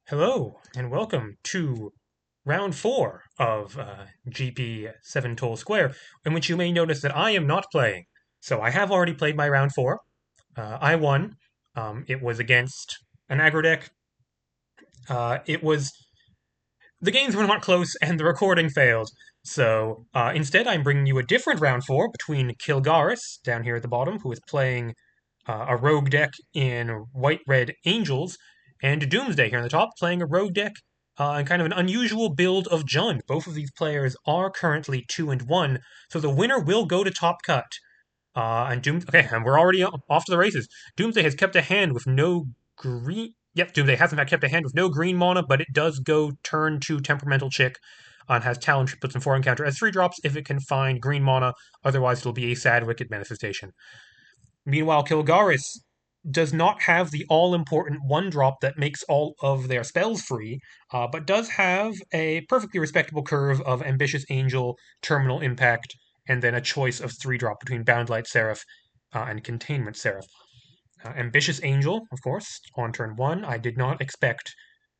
Hello, and welcome to round 4 of GP 7 Toll Square, in which you may notice that I am not playing. So I have already played my round 4. I won. It was against an aggro deck. It was the games were not close, and the recording failed. So instead, I'm bringing you a different round 4 between Kilgaris down here at the bottom, who is playing a rogue deck in white red angels, and D0omsday here on the top, playing a rogue deck and kind of an unusual build of Jund. Both of these players are currently 2-1, so the winner will go to top cut. Okay, and we're already off to the races. D0omsday has kept a hand with no green. Yep, D0omsday has in fact kept a hand with no green mana, but it does go turn 2 temperamental chick and has talent puts in 4 encounter as 3 drops if it can find green mana. Otherwise, it'll be a sad wicked manifestation. Meanwhile, Kilgaris does not have the all-important 1-drop that makes all of their spells free, but does have a perfectly respectable curve of Ambitious Angel, Terminal Impact, and then a choice of 3-drop between Boundlight Seraph and Containment Seraph. Ambitious Angel, of course, on turn 1. I did not expect,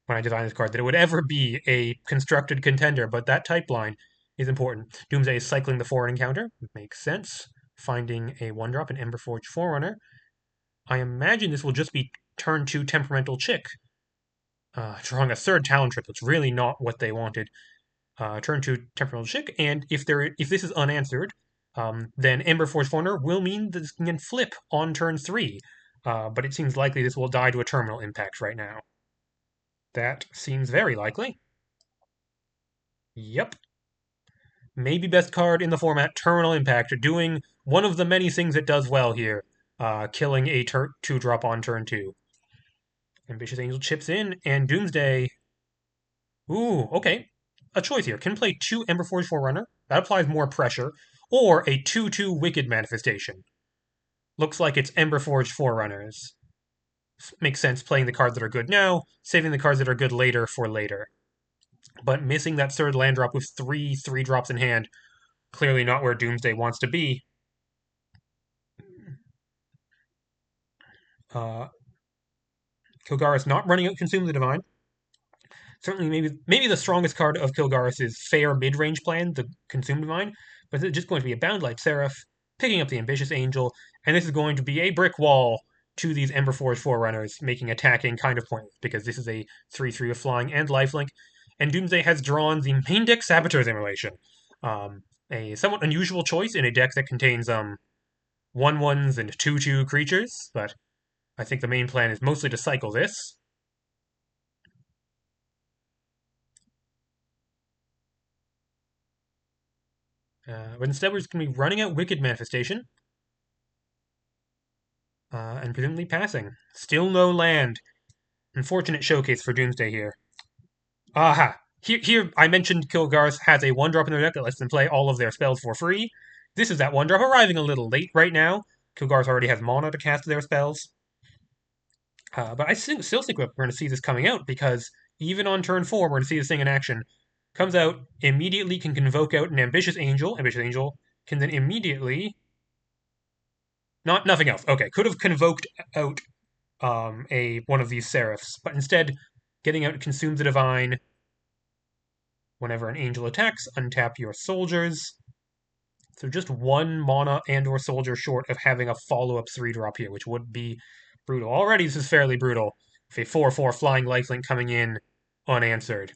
when I designed this card, that it would ever be a constructed contender, but that type line is important. D0omsday is cycling the foreign encounter. It makes sense. Finding a 1-drop in Emberforge Forerunner. I imagine this will just be turn 2 Temperamental Chick. Drawing a third talent trip. It's really not what they wanted. Turn 2 Temperamental Chick, and if this is unanswered, then Emberforge Forerunner will mean that this can flip on turn 3. But it seems likely this will die to a Terminal Impact right now. That seems very likely. Yep. Maybe best card in the format, Terminal Impact, doing one of the many things it does well here, killing a 2-drop on turn 2. Ambitious Angel chips in, and D0omsday. Ooh, okay. A choice here. Can play 2 Emberforge Forerunner. That applies more pressure. Or a 2-2 Wicked Manifestation. Looks like it's Emberforge Forerunners. Makes sense playing the cards that are good now, saving the cards that are good later for later. But missing that third land drop with 3 drops in hand, clearly not where D0omsday wants to be. Kilgaris not running out Consume the Divine. Certainly, maybe the strongest card of Kilgaris is fair mid-range plan, the Consume Divine, but it's just going to be a Boundlight Seraph, picking up the Ambitious Angel, and this is going to be a brick wall to these Emberforge Forerunners, making attacking kind of pointless, because this is a 3-3 with flying and lifelink, and D0omsday has drawn the main deck Saboteur Simulation. A somewhat unusual choice in a deck that contains 1/1s and 2/2 creatures, but I think the main plan is mostly to cycle this. But instead, we're just going to be running out Wicked Manifestation. And presumably passing. Still no land. Unfortunate showcase for D0omsday here. Aha! Here I mentioned Kilgaris has a 1-drop in their deck that lets them play all of their spells for free. This is that 1-drop arriving a little late right now. Kilgaris already has mana to cast their spells. But I still think we're going to see this coming out, because even on turn 4, we're going to see this thing in action. Comes out, immediately can convoke out an Ambitious Angel. Ambitious Angel can then immediately... Nothing else. Okay, could have convoked out one of these Seraphs, but instead, getting out Consume the Divine. Whenever an angel attacks, untap your soldiers. So just 1 mana and or soldier short of having a follow-up 3-drop here, which would be brutal. Already this is fairly brutal, with a 4/4 flying lifelink coming in unanswered.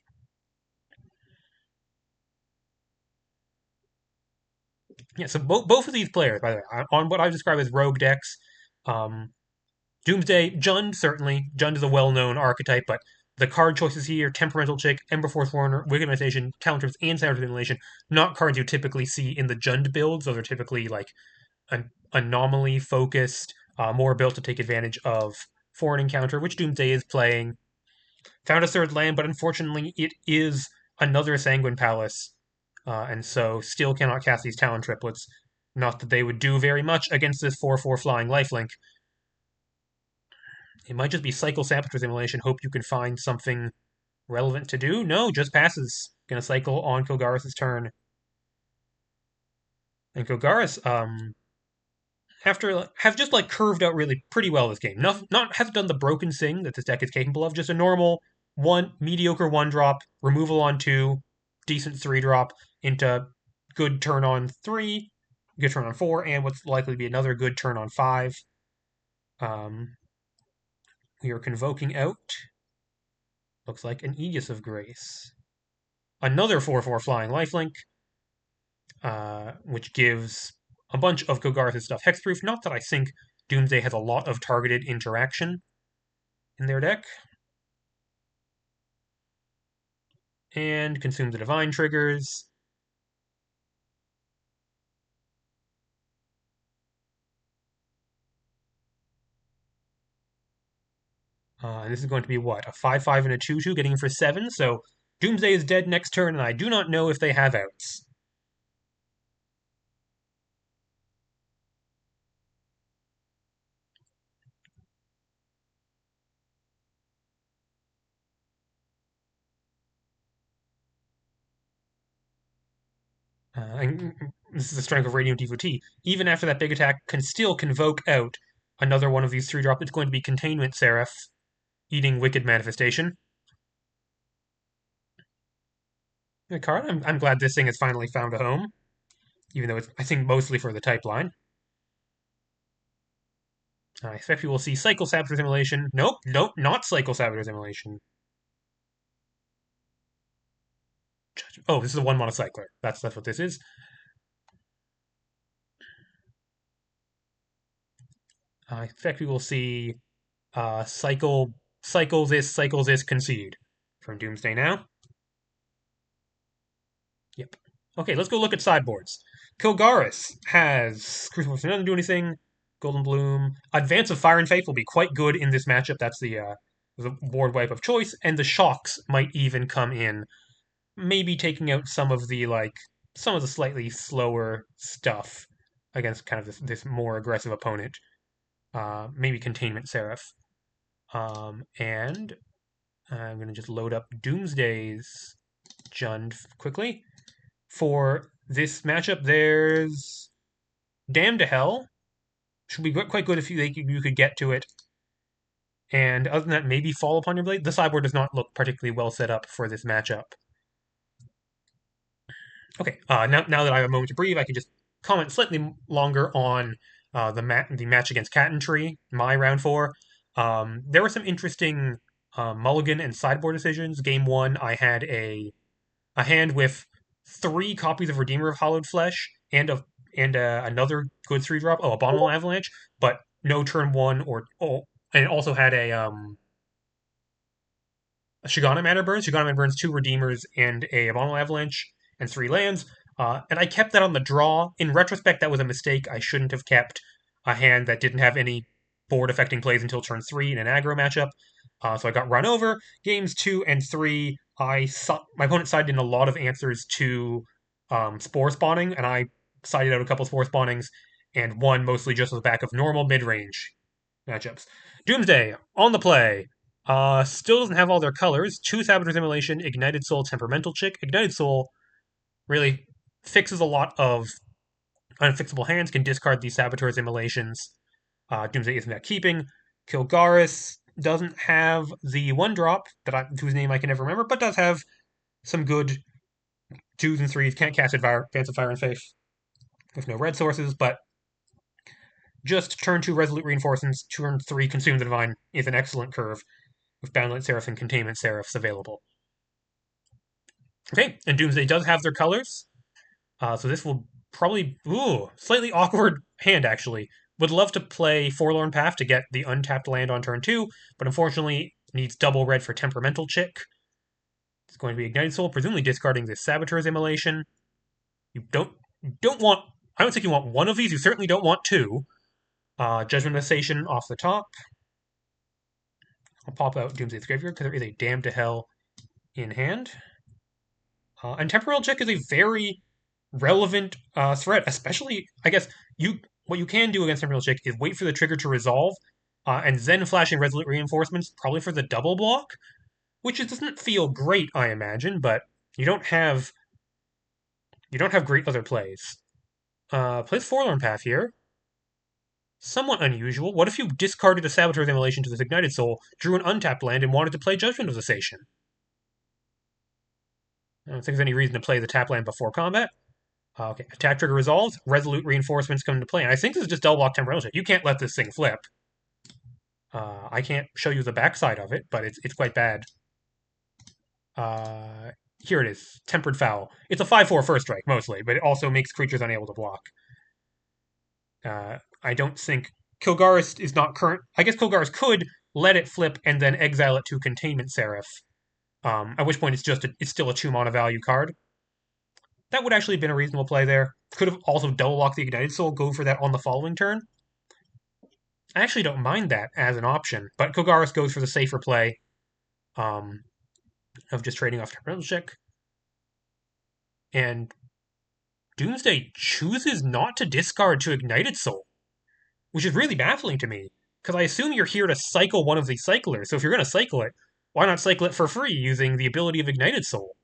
Yeah, so both of these players, by the way, on what I describe as rogue decks, D0omsday, Jund, certainly. Jund is a well-known archetype, but the card choices here, Temperamental Chick, Emberforce Warner, Wicked Manifestation, Talent Trips, and Saboteur Simulation, not cards you typically see in the Jund builds. Those are typically like an anomaly-focused, more built to take advantage of foreign encounter, which D0omsday is playing. Found a third land, but unfortunately it is another Sanguine Palace, and so still cannot cast these Talon Triplets. Not that they would do very much against this 4/4 flying lifelink. It might just be cycle Saboteur Simulation, hope you can find something relevant to do. No, just passes. Gonna cycle on Kilgaris' turn. And Kilgaris, have just curved out really pretty well this game. Not hasn't done the broken thing that this deck is capable of, just a normal one mediocre 1-drop, removal on 2, decent 3-drop into good turn on 3, good turn on 4, and what's likely to be another good turn on 5. We are convoking out, looks like an Aegis of Grace. Another 4/4 flying lifelink, which gives a bunch of Kilgaris' stuff hexproof. Not that I think Doomsday has a lot of targeted interaction in their deck. And consume the Divine triggers. And this is going to be what? A 5/5 and a 2/2, getting for 7. So Doomsday is dead next turn, and I do not know if they have outs. And this is the strength of Radiant Devotee. Even after that big attack, can still convoke out another one of these 3-drop. It's going to be Containment Seraph, eating Wicked Manifestation. The card, I'm glad this thing has finally found a home, even though it's, I think, mostly for the type line. I expect we will see Cycle Saboteur Simulation. Nope, not Cycle Saboteur Simulation. Oh, this is a 1 monocycler. That's what this is. I expect we will see cycle this, concede from Doomsday now. Yep. Okay, let's go look at sideboards. Kilgaris has Crucible doesn't do anything. Golden Bloom. Advance of Fire and Faith will be quite good in this matchup. That's the board wipe of choice, and the shocks might even come in, maybe taking out some of the slightly slower stuff against kind of this more aggressive opponent. Maybe Containment Seraph. And I'm going to just load up Doomsday's Jund quickly. For this matchup, there's Damn to Hell. Should be quite good if you could get to it. And other than that, maybe Fall Upon Your Blade. The sideboard does not look particularly well set up for this matchup. Okay, now that I have a moment to breathe, I can just comment slightly longer on the match against Cat and Tree, my round 4. There were some interesting mulligan and sideboard decisions. Game 1, I had a hand with 3 copies of Redeemer of Hallowed Flesh and another good 3-drop. Oh, Abominable Avalanche, but no turn 1 and it also had a Shigana Manor Burns. Shigana Manor Burns, 2 Redeemers and a Abominable Avalanche and 3 lands. And I kept that on the draw. In retrospect, that was a mistake. I shouldn't have kept a hand that didn't have any board affecting plays until turn 3 in an aggro matchup. So I got run over. Games 2 and 3, my opponent sided in a lot of answers to spore spawning, and I sided out a couple spore spawnings and won mostly just on the back of normal mid-range matchups. Doomsday on the play. Still doesn't have all their colors. 2 Saboteur Immolation, Ignited Soul, Temperamental Chick. Ignited Soul really fixes a lot of unfixable hands, can discard these Saboteur's Immolations. Doomsday isn't that keeping. Kilgaris doesn't have the 1-drop, whose name I can never remember, but does have some good 2s and 3s. Can't cast Advance of Fire and Faith with no red sources, but just turn 2 Resolute Reinforcements, turn 3 Consume the Divine is an excellent curve with Boundlight Seraph and Containment Seraphs available. Okay, and Doomsday does have their colors, so this will probably... slightly awkward hand, actually. Would love to play Forlorn Path to get the untapped land on turn 2, but unfortunately needs double red for Temperamental Chick. It's going to be Ignited Soul, presumably discarding this Saboteur's Immolation. You don't want... I don't think you want one of these, you certainly don't want 2. Judgment Cessation off the top. I'll pop out Doomsday's Graveyard because there is a Damn to Hell in hand. And Temporal Check is a very relevant threat, especially, I guess, what you can do against Temporal Check is wait for the trigger to resolve, and then flashing Resolute Reinforcements, probably for the double block, which it doesn't feel great, I imagine, but you don't have great other plays. Plays Forlorn Path here. Somewhat unusual. What if you discarded a Saboteur's Immolation to this Ignited Soul, drew an untapped land, and wanted to play Judgment of the Station? I don't think there's any reason to play the tap land before combat. Okay, attack trigger resolves, resolute reinforcements come into play, and I think this is just double block temporal shift. You can't let this thing flip. I can't show you the backside of it, but it's quite bad. Here it is, Tempered Foul. It's a 5/4 first strike, mostly, but it also makes creatures unable to block. I don't think Kilgaris is not current. I guess Kilgaris could let it flip and then exile it to Containment Seraph. At which point it's still a 2 mana value card. That would actually have been a reasonable play there. Could have also double locked the Ignited Soul, go for that on the following turn. I actually don't mind that as an option, but Kilgaris goes for the safer play of just trading off Temporal Check. And Doomsday chooses not to discard to Ignited Soul, which is really baffling to me, because I assume you're here to cycle one of these cyclers, so if you're going to cycle it, why not cycle it for free using the ability of Ignited Soul?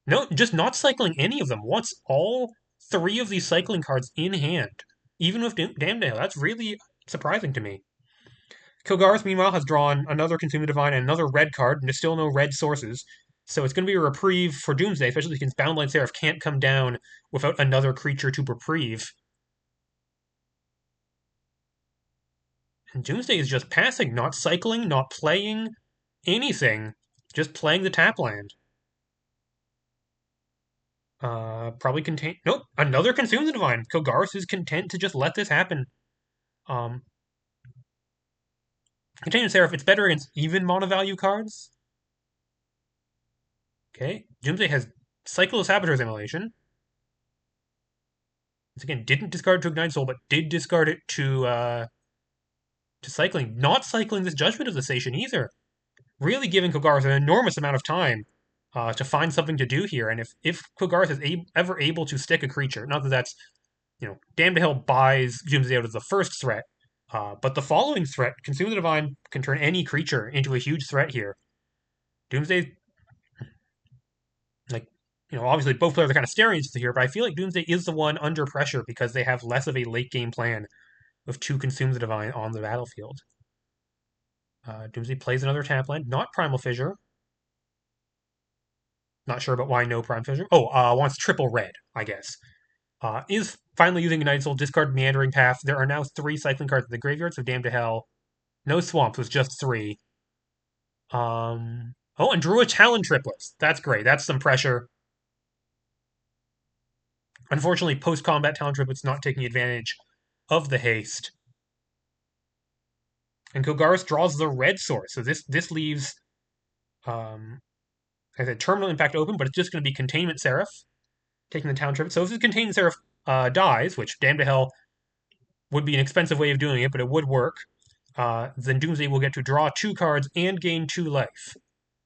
No, just not cycling any of them. Wants all 3 of these cycling cards in hand, even with D0omsday. That's really surprising to me. Kilgaris, meanwhile, has drawn another Consume the Divine and another red card, and there's still no red sources. So it's going to be a reprieve for Doomsday, especially since Boundline Seraph can't come down without another creature to reprieve. And Doomsday is just passing, not cycling, not playing anything, just playing the tap land. Probably contain. Nope, another Consume the Divine. Kilgaris is content to just let this happen. Containment Seraph, it's better against even mono value cards. Okay, Doomsday has Cycle of Saboteur's Immolation. Once again, didn't discard it to Ignite Soul, but did discard it to cycling. Not cycling this Judgment of the Station either. Really giving Kilgaris an enormous amount of time to find something to do here. And if Kilgaris is ever able to stick a creature, not that that's, Damned to Hell buys Doomsday out of the first threat, but the following threat, Consume the Divine, can turn any creature into a huge threat here. Doomsday, obviously both players are kind of staring at each other here, but I feel like Doomsday is the one under pressure because they have less of a late game plan with 2 Consume the Divine on the battlefield. Doomsday plays another tap land, not Primal Fissure. Not sure about why no Primal Fissure. Wants triple red, I guess. Is finally using Ignited Soul, discard Meandering Path. There are now 3 cycling cards in the graveyard, so Damned to Hell. No Swamps, was just 3. And drew a Talon Triplets. That's great. That's some pressure. Unfortunately, post-combat Talon Triplets not taking advantage of the haste. And Kilgaris draws the red source. So this leaves, I said, Terminal Impact open, but it's just going to be Containment Seraph taking the Talon Triplet. So if the Containment Seraph dies, which Damned to Hell would be an expensive way of doing it, but it would work, then Doomsday will get to draw 2 cards and gain 2 life.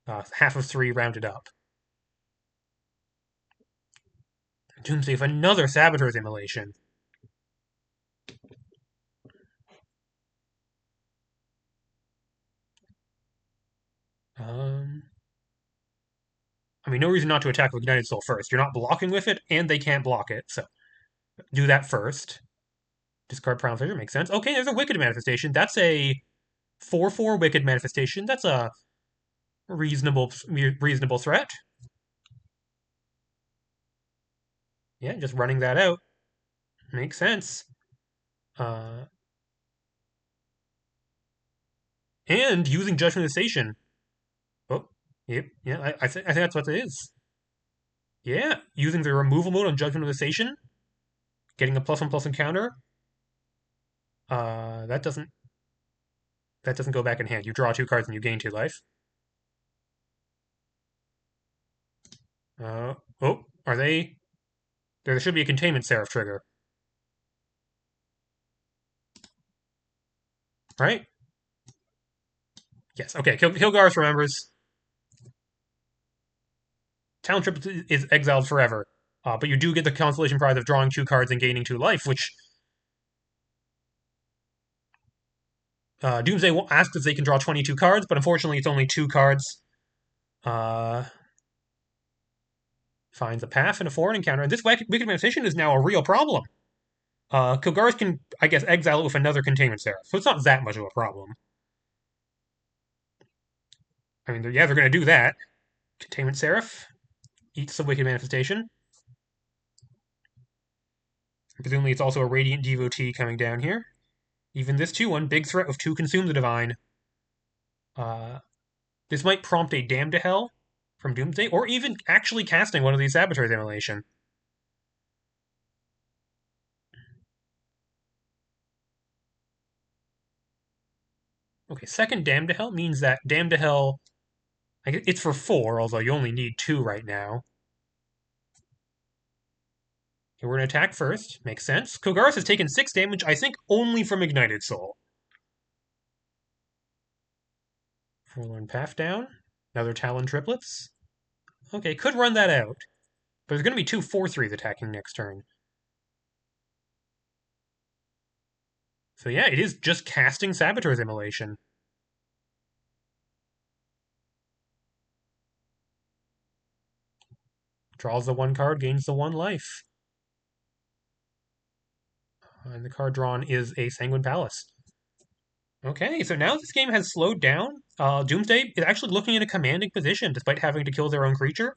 Half of 3 rounded up. Doomsday with another Saboteur's Immolation. No reason not to attack with Ignited Soul first. You're not blocking with it, and they can't block it, so do that first. Discard Primal Fissure, makes sense. Okay, there's a Wicked Manifestation. That's a 4/4 Wicked Manifestation. That's a reasonable threat. Yeah, just running that out. Makes sense. And using Judgment of the Station. Oh, yep, yeah, I think that's what it is. Yeah, using the removal mode on Judgment of the Station, getting a +1/+1 counter. That doesn't go back in hand. You draw 2 cards and you gain 2 life. Are they? There should be a Containment Seraph trigger. Right? Yes, okay, Kilgaris remembers. Talon Triplet is exiled forever, but you do get the consolation prize of drawing 2 cards and gaining 2 life, which Doomsday asks if they can draw 22 cards, but unfortunately it's only 2 cards. Finds a path and a forward encounter, and this Wicked Manifestation is now a real problem. Kilgaris can, I guess, exile it with another Containment Seraph, so it's not that much of a problem. I mean, yeah, they're going to do that. Containment Seraph eats the Wicked Manifestation. Presumably, it's also a Radiant Devotee coming down here. Even this 2-1, big threat of 2 Consume the Divine. This might prompt a Damn to Hell from Doomsday, or even actually casting one of these Saboteur's Immolation. Okay, second Damn to Hell means that Damn to Hell, it's for 4, although you only need 2 right now. Okay, we're going to attack first. Makes sense. Kilgaris has taken 6 damage, I think, only from Ignited Soul. Forlorn Path down. Another Talon Triplets. Okay, could run that out. But there's going to be 2 4-3s attacking next turn. So yeah, it is just casting Saboteur's Immolation. Draws the 1 card, gains the 1 life. And the card drawn is a Sanguine Palace. Okay, so now this game has slowed down. Doomsday is actually looking in a commanding position despite having to kill their own creature.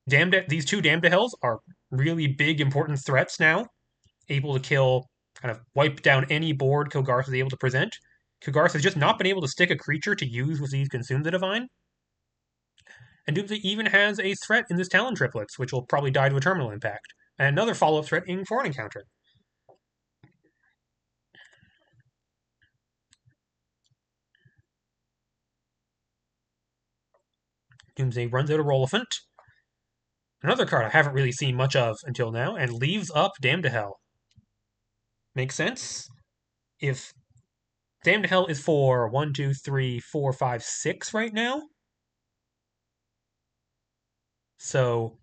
These 2 Damned to Hells are really big, important threats now. Able to kill, kind of wipe down any board Kilgaris is able to present. Kilgaris has just not been able to stick a creature to use with these Consume the Divine. And Doomsday even has a threat in this Talon Triplets, which will probably die to a Terminal Impact. And another follow-up threat in Foreign Encounter. Doomsday runs out of Rolliphant. Another card I haven't really seen much of until now, and leaves up Damned to Hell. Makes sense. If Damned to Hell is for 1, 2, 3, 4, 5, 6 right now. So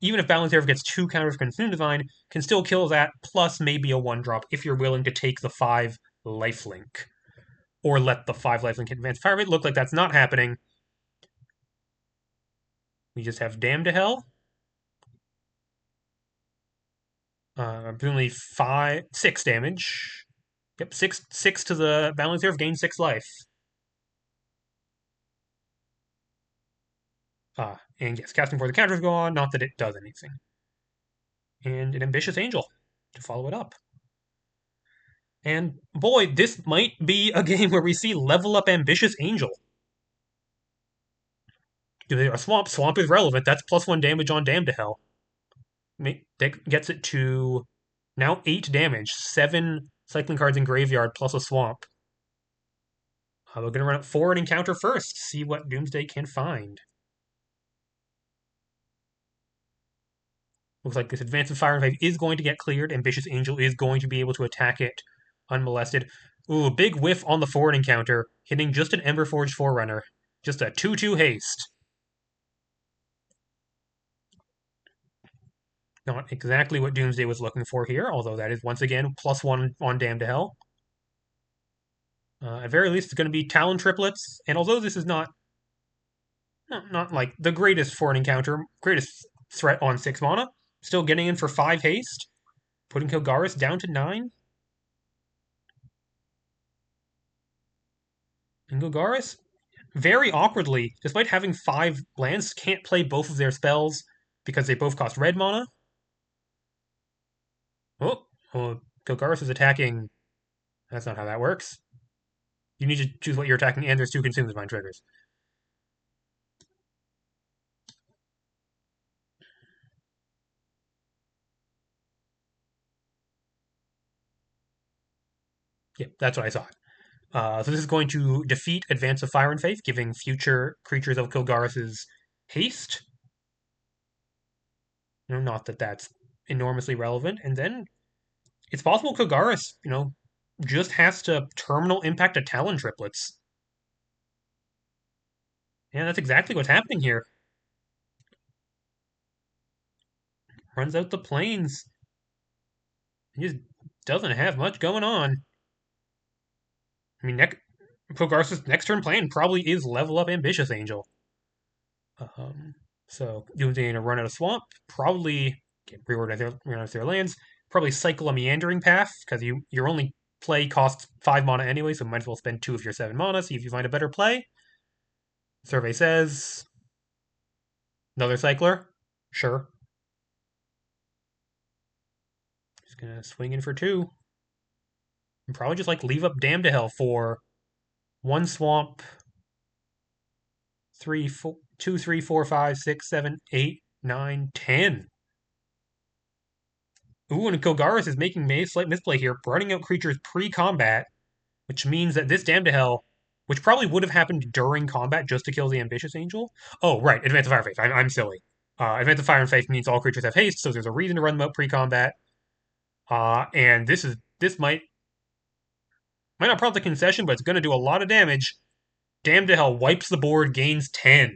even if Balance Seraph gets 2 counters for Consume Divine, can still kill that, plus maybe a 1-drop if you're willing to take the 5 lifelink. Or let the 5 lifelink advance fire rate. Look like that's not happening. We just have Damned to Hell. Presumably 6 damage. Yep, 6 to the Balance Seraph, gain 6 life. And yes, casting before the counters go on, not that it does anything. And an Ambitious Angel to follow it up. And boy, this might be a game where we see level up Ambitious Angel. A Swamp. Swamp is relevant. That's +1 damage on Damned to Hell. That gets it to now 8 damage. 7 cycling cards in graveyard plus a Swamp. We're going to run up forward and counter first. See what Doomsday can find. Looks like this Advance of Fire and Faith is going to get cleared. Ambitious Angel is going to be able to attack it unmolested. Ooh, big whiff on the forward encounter, hitting just an Emberforged Forerunner. Just a 2-2 haste. Not exactly what Doomsday was looking for here, although that is once again +1 on Damned to Hell. At very least, it's going to be Talon Triplets, and although this is not like the greatest for an encounter, greatest threat on 6 mana, still getting in for 5 haste, putting Kilgaris down to 9. And Kilgaris, very awkwardly, despite having 5 lands, can't play both of their spells because they both cost red mana. Oh, Kilgaris is attacking. That's not how that works. You need to choose what you're attacking, and there's 2 Consume the Divine triggers. Yep, that's what I thought. So this is going to defeat Advance of Fire and Faith, giving future creatures of Kilgaris's haste. Not that that's enormously relevant. And then it's possible Kilgaris, just has to terminal impact a Talon Triplets. Yeah, that's exactly what's happening here. Runs out the plains. He just doesn't have much going on. I mean, Kilgaris' next turn plan probably is level up Ambitious Angel. So Doomsday going to run out of Swamp, probably get reorganize their lands. Probably cycle a Meandering Path, because your only play costs 5 mana anyway, so might as well spend 2 of your 7 mana, see if you find a better play. Survey says... Another Cycler? Sure. Just gonna swing in for 2. And probably just like leave up Damn to Hell for 1 swamp, 2, 3, 4, 5, 6, 7, 8, 9, 10. Ooh, and Kilgaris is making a slight misplay here, running out creatures pre-combat, which means that this Damn to Hell, which probably would have happened during combat just to kill the Ambitious Angel. Oh, right, Advance of Fire and Faith. I'm silly. Advance of Fire and Faith means all creatures have haste, so there's a reason to run them out pre-combat. And this might not prompt the concession, but it's going to do a lot of damage. Damn to Hell wipes the board, gains 10.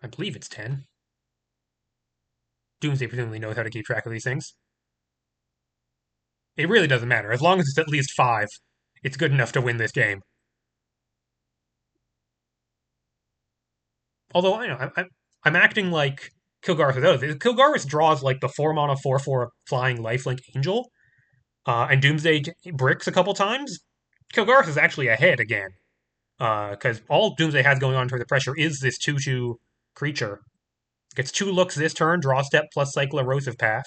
I believe it's 10. D0omsday presumably knows how to keep track of these things. It really doesn't matter. As long as it's at least 5, it's good enough to win this game. Although, I know, I'm acting like Kilgaris does. Kilgaris draws like the 4 mana 4/4 flying lifelink angel, and D0omsday bricks a couple times. Kilgaris is actually ahead again. Because all D0omsday has going on for the pressure is this 2/2 creature. Gets 2 looks this turn, draw step plus cycle erosive path.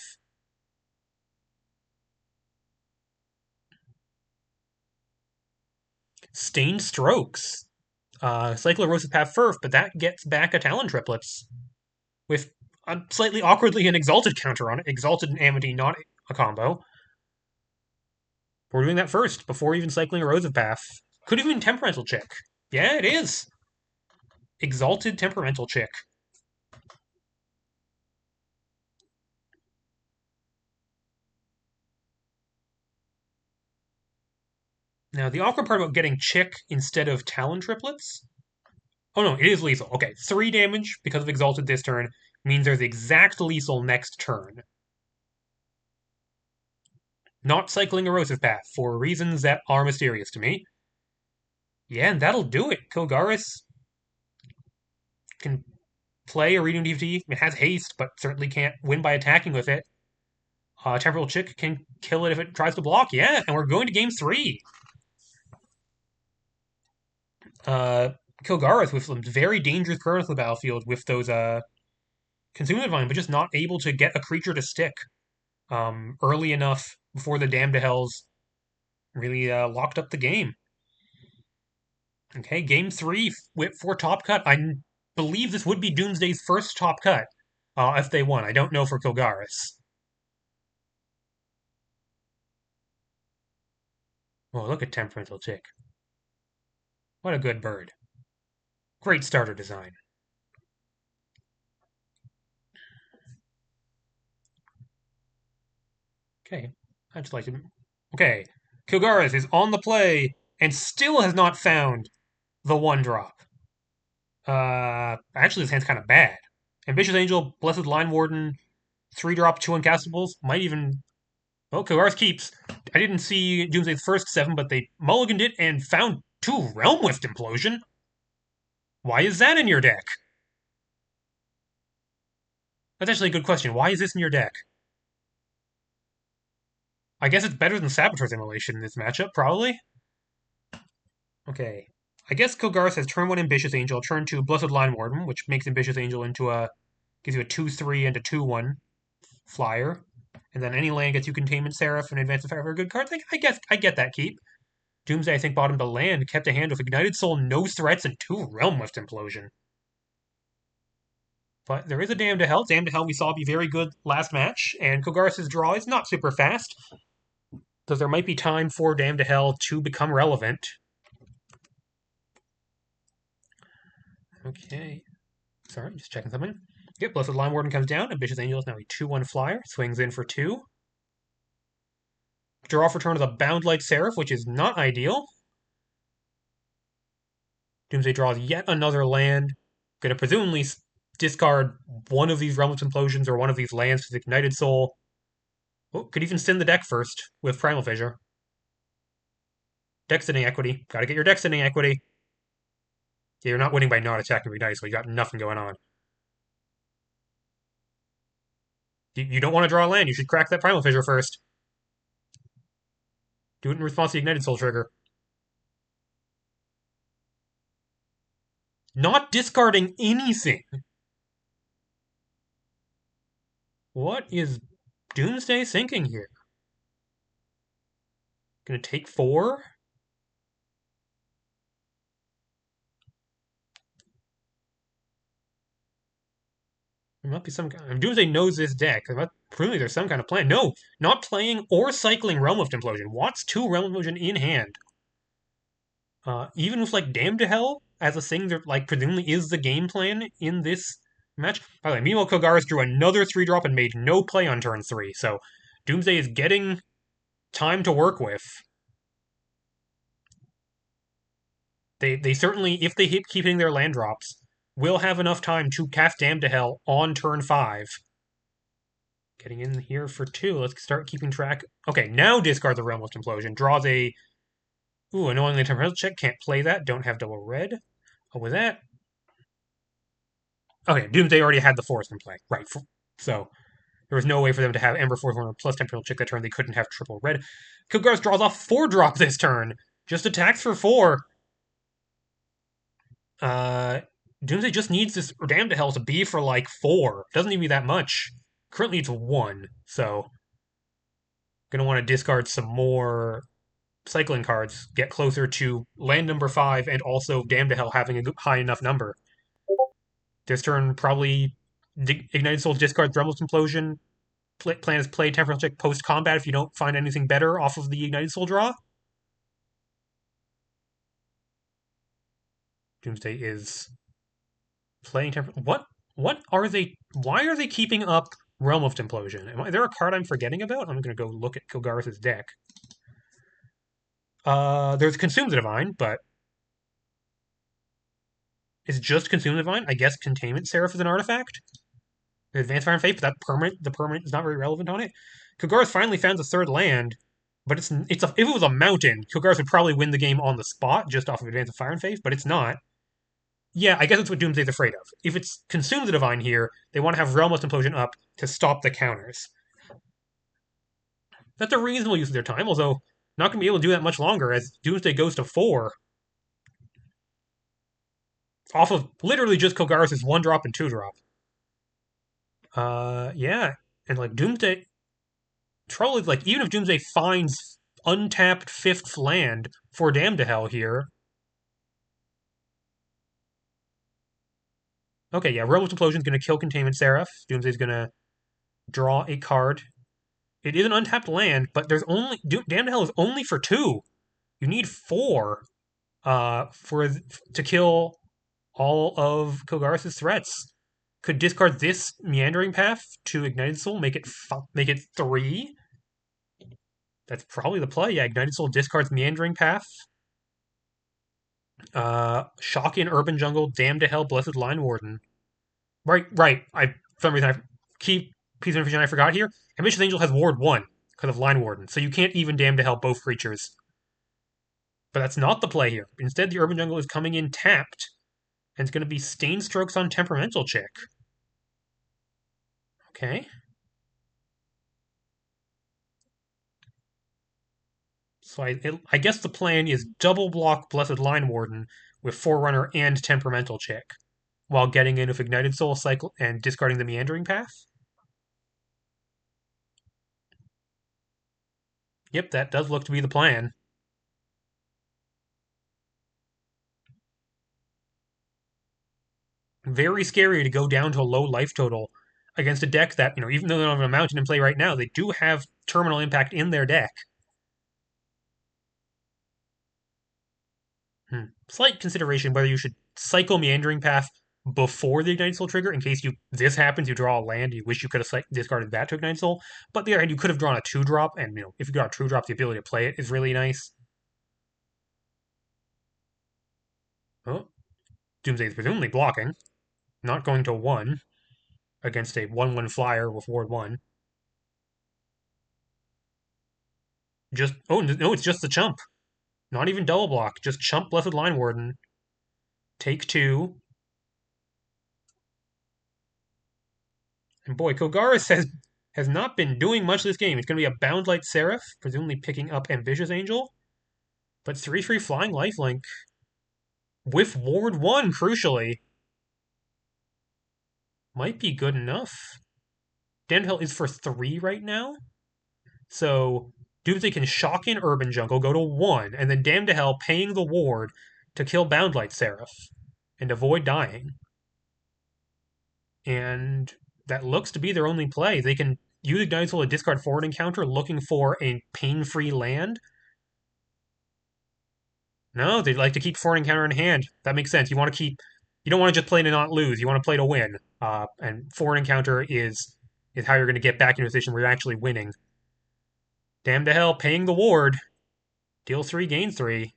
Stained Strokes. Cycle erosive path first, but that gets back a Talon Triplets with a slightly awkwardly an Exalted counter on it. Exalted and Amity, not a combo. We're doing that first, before even cycling erosive path. Could have been Temperamental Chick. Yeah, it is. Exalted Temperamental Chick. Now, the awkward part about getting Chick instead of Talon Triplets... Oh no, it is lethal. Okay, 3 damage because of Exalted this turn means there's exact lethal next turn. Not cycling erosive path for reasons that are mysterious to me. Yeah, and that'll do it. Kilgaris can play a Reading DVT. It has haste, but certainly can't win by attacking with it. Temporal Chick can kill it if it tries to block. Yeah, and we're going to game 3. Kilgaris with some very dangerous permanents on the battlefield with those Consuming Divine, but just not able to get a creature to stick early enough before the Damn to Hells really locked up the game. Okay, game 3 for Top Cut. I believe this would be D0omsday's first Top Cut if they won. I don't know for Kilgaris. Oh, look at Temperamental Chick. What a good bird. Great starter design. Okay, I'd just like to... Okay, Kilgaris is on the play and still has not found the 1-drop. Actually, this hand's kind of bad. Ambitious Angel, Blessed Line Warden, 3-drop, 2 uncastables, might even... Oh, Kilgaris keeps. I didn't see D0omsday's first 7, but they mulliganed it and found 2 Realm Lift Implosion. Why is that in your deck? That's actually a good question. Why is this in your deck? I guess it's better than Saboteur's Immolation in this matchup, probably. Okay. I guess Kilgaris has turn 1 Ambitious Angel, turn 2 Blessed Line Warden, which makes Ambitious Angel into a... gives you a 2/3 and a 2/1 flyer. And then any land gets you Containment Seraph and Advance of Fire for a good card. I get that keep. D0omsday, I think, bottomed the land, kept a hand with Ignited Soul, no threats, and 2 Realm Lift Implosion. But there is a Damn to Hell. Damn to Hell we saw be very good last match, and Kilgaris' draw is not super fast. So there might be time for Damn to Hell to become relevant. Okay. Sorry, just checking something. Yep, Blessed Line Warden comes down. Ambitious Angel is now a 2/1 flyer. Swings in for 2. Draw for turn is a Bound Light Seraph, which is not ideal. D0omsday draws yet another land. Gonna presumably discard one of these Realm of Implosions or one of these lands to the Ignited Soul. Oh, could even send the deck first with Primal Fissure. Deck sitting equity. Gotta get your deck sitting equity. Yeah, you're not winning by not attacking with Ignite, so you got nothing going on. You don't want to draw a land. You should crack that Primal Fissure first. Do it in response to the Ignited Soul trigger. Not discarding anything. What is Doomsday thinking here? Gonna take 4? There might be some kind of... Doomsday knows this deck. Presumably there's some kind of plan. No, not playing or cycling Realm of Implosion. Wants 2 Realm of Implosion in hand. Even with like Damned to Hell as a thing that like presumably is the game plan in this match. By the way, meanwhile, Kilgaris drew another 3-drop and made no play on turn 3. So Doomsday is getting time to work with. They certainly, if they keep hitting their land drops, will have enough time to cast Damned to Hell on turn 5. Getting in here for 2. Let's start keeping track. Okay, now discard the Realm of Implosion. Draws a... Ooh, annoyingly temperamental check. Can't play that. Don't have double red. Oh, with that... Okay, Doomsday already had the forest in play. Right. So there was no way for them to have Ember Force Warner plus temperamental check that turn. They couldn't have triple red. Kilgaris draws off 4-drop this turn. Just attacks for 4. Doomsday just needs this Damned to Hell to be for like 4. Doesn't even be that much. Currently it's 1, so gonna want to discard some more cycling cards, get closer to land number 5, and also Damned to Hell having a high enough number. This turn, probably Ignited Soul discard Thrummel's Implosion. Plan is play Temporal Check post-combat if you don't find anything better off of the Ignited Soul draw. Doomsday is playing Temporal... What are they... Why are they keeping up Realm of Implosion? Is there a card I'm forgetting about? I'm going to go look at Kilgaris' deck. There's Consume the Divine, but it's just Consume the Divine. I guess Containment Seraph is an artifact. Advanced Fire and Faith, but the permanent is not very relevant on it. Kilgaris finally found the 3rd land, but if it was a mountain, Kilgaris would probably win the game on the spot just off of Advance of Fire and Faith, but it's not. Yeah, I guess that's what Doomsday's afraid of. If it's Consume the Divine here, they want to have Realm of Implosion up to stop the counters. That's a reasonable use of their time, although not going to be able to do that much longer as Doomsday goes to 4. Off of literally just Kilgaris' 1-drop and 2-drop. Yeah. And like Doomsday... Trouble is, like, even if Doomsday finds untapped 5th land for Damned to Hell here... Okay, yeah, Realm of Implosion is going to kill Containment Seraph. Doomsday's going to draw a card. It is an untapped land, but there's only... Damned to Hell is only for 2. You need 4 to kill all of Kilgaris' threats. Could discard this Meandering Path to Ignited Soul, make it 3. That's probably the play. Yeah, Ignited Soul discards Meandering Path. Shock in Urban Jungle, Damned to Hell, Blessed Line Warden. Right. For some reason, key piece of information I forgot here. Ambitious Angel has Ward 1 because of Line Warden, so you can't even Damned to Hell both creatures. But that's not the play here. Instead, the Urban Jungle is coming in tapped, and it's going to be Stain Strokes on Temperamental Check. Okay. So I guess the plan is double block Blessed Line Warden with Forerunner and Temperamental Check, while getting in with Ignited Soul Cycle and discarding the Meandering Path. Yep, that does look to be the plan. Very scary to go down to a low life total against a deck that, even though they don't have a mountain in play right now, they do have Terminal Impact in their deck. Slight consideration whether you should cycle Meandering Path before the Ignited Soul trigger in case this happens, you draw a land, you wish you could have discarded that to Ignited Soul. But the other hand, you could have drawn a 2-drop, and if you got a 2-drop, the ability to play it is really nice. Oh, Doomsday is presumably blocking, not going to 1 against a 1/1 flyer with Ward 1. No, it's just the chump. Not even double block, just chump Blessed Line Warden. Take two. And boy, Kilgaris has not been doing much this game. It's going to be a Boundlight Seraph, presumably picking up Ambitious Angel. But 3/3 Flying Lifelink with Ward 1, crucially, might be good enough. Damned is for 3 right now. So Doomsday can shock in Urban Jungle, go to 1, and then Damned to Hell paying the ward to kill Boundlight Seraph and avoid dying. And that looks to be their only play. They can use Ignited Soul to discard forward encounter looking for a pain-free land. No, they'd like to keep forward encounter in hand. That makes sense. You don't want to just play to not lose. You want to play to win. And forward encounter is how you're going to get back into a position where you're actually winning. Damned to Hell paying the ward. Deal 3, gain 3.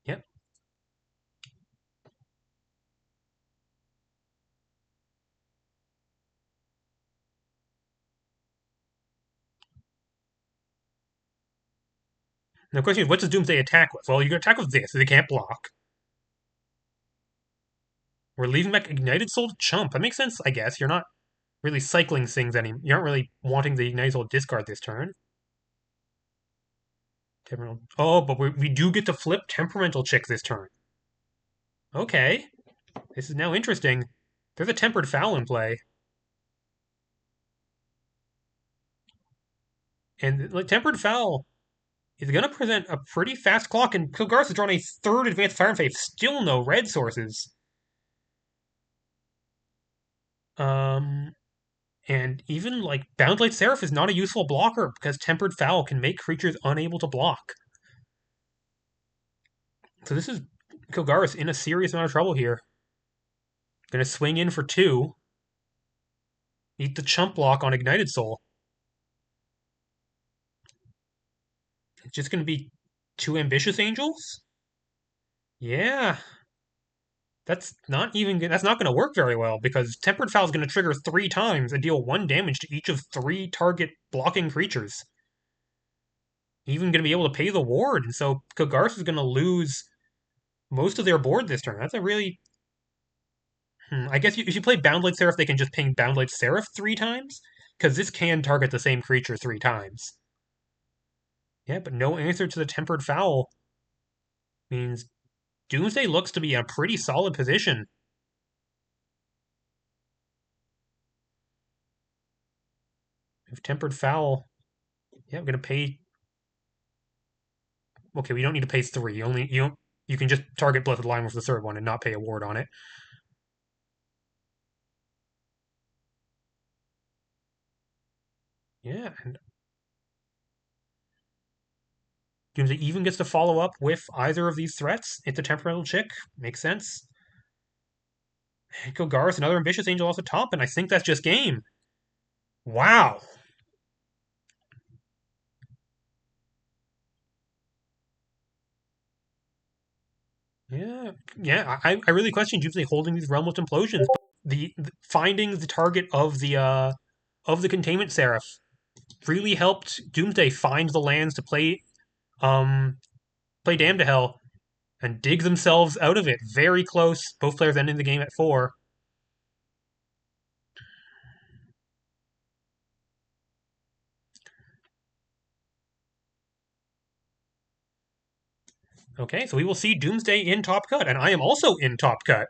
Yep. And the question is, what does Doomsday attack with? Well, you can attack with this, so they can't block. We're leaving back Ignited Soul to chump. That makes sense, I guess. You're not really cycling things anymore. You aren't really wanting the Ignited Soul discard this turn. Oh, but we do get to flip Temperamental Chick this turn. Okay. This is now interesting. There's a Tempered Foul in play. And like, Tempered Foul is going to present a pretty fast clock, and Kilgaris has drawn a third Advanced Fire and Faith. Still no red sources. And even like Boundlight Seraph is not a useful blocker because Tempered Foul can make creatures unable to block. So this is Kilgaris in a serious amount of trouble here. Gonna swing in for 2. Eat the chump block on Ignited Soul. It's just gonna be 2 Ambitious Angels? Yeah. That's not gonna work very well because Tempered Foul is gonna trigger 3 times and deal 1 damage to each of 3 target blocking creatures. Even gonna be able to pay the ward, and so Kilgaris is gonna lose most of their board this turn. That's a really I guess if you play Boundlight Seraph, they can just ping Boundlight Seraph 3 times, because this can target the same creature 3 times. Yeah, but no answer to the Tempered Foul means Doomsday looks to be in a pretty solid position. If Tempered Foul, yeah, I'm gonna pay. Okay, we don't need to pay 3. You can just target Blessed Line with the third one and not pay a ward on it. Yeah, and Doomsday even gets to follow up with either of these threats. It's a Temperamental Chick. Makes sense. Kilgaris, another Ambitious Angel off the top, and I think that's just game. Wow. Yeah. I really question Doomsday holding these Realmless Implosions. The finding the target of the Containment Seraph really helped Doomsday find the lands to play Damned to Hell and dig themselves out of it. Very close. Both players ending the game at 4. Okay, so we will see Doomsday in Top Cut, and I am also in Top Cut.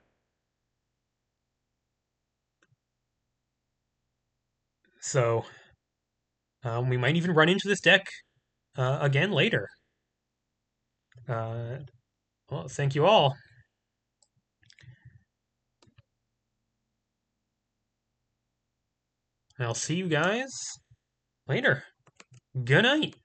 So we might even run into this deck again later. Well, thank you all. And I'll see you guys later. Good night.